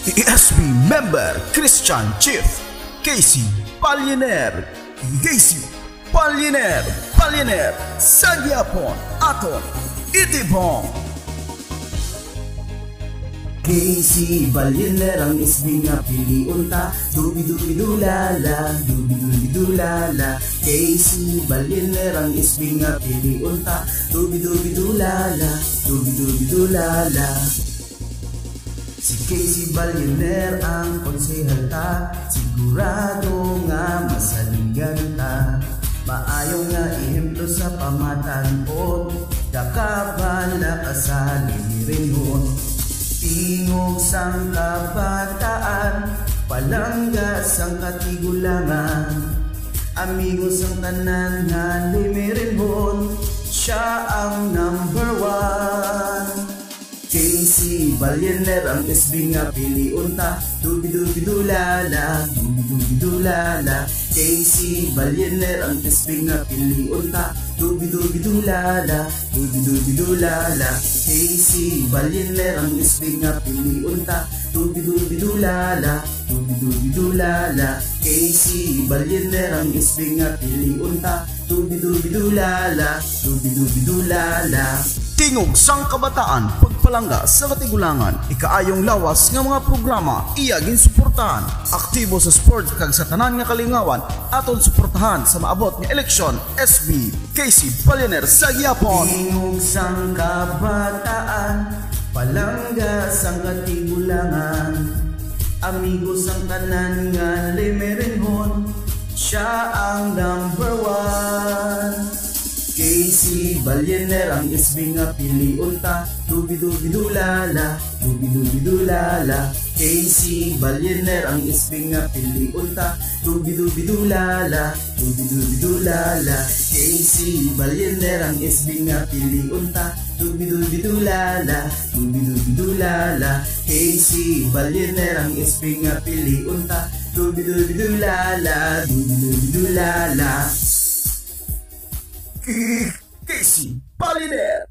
ESB member Christian Chief Casey Paliner, Casey Paliner Sagyapon aton itibong. Casey Paliner ang SB nga piliun ta, dubi-dubi-dulala, dubi-dubi-dulala. Casey Paliner ang SB nga piliun ta, dubi-dubi-dulala, dubi-dubi-dulala. Si Casey Paliner ang konsehal ta, sigurado nga masaligan ta. Maayo nga ihemplo sa pamatanon, dakabala ka sa lilirinhon. Tingog sang kabataan, palangga sang katigulangan. Amigos ang tanan nga limirinhon, siya ang number 1. Casey Paliner ang SB nga piliun ta, dubi-dubi-dulala, dubi-dubi-dulala. Casey Paliner ang SB nga piliun ta, dubi-dubi-dulala, dubi-dubi-dulala. Casey Paliner ang SB nga piliun ta, dubi-dubi-dulala, dubi-dubi-dulala. Casey Paliner ang SB nga piliun ta, dubi-dubi-dulala, dubi-dubi-dulala. Tingog sang kabataan, pagpalangga sa katigulangan, ikaayong lawas nga mga programa iyagin suportahan. Aktibo sa sport kag sa tanan nga kalingawan, aton suportahan sa maabot nga eleksyon. SB Casey Paliner Sagyapon. Tingog sang kabataan, palangga sang katigulangan. Amigos ang tanan nga limirinhon, siya ang number 1. Casey Paliner ang SB nga piliun ta, dubi-dubi-dulala, dubi-dubi-dulala. Casey Paliner ang SB nga piliun ta, dubi-dubi-dulala, dubi-dubi-dulala. Casey Paliner ang SB nga piliun ta, dubi-dubi-dulala, dubi-dubi-dulala. Casey Paliner ang SB nga piliun ta, dubi-dubi-dulala, dubi-dubi-dulala. Casey Paliner.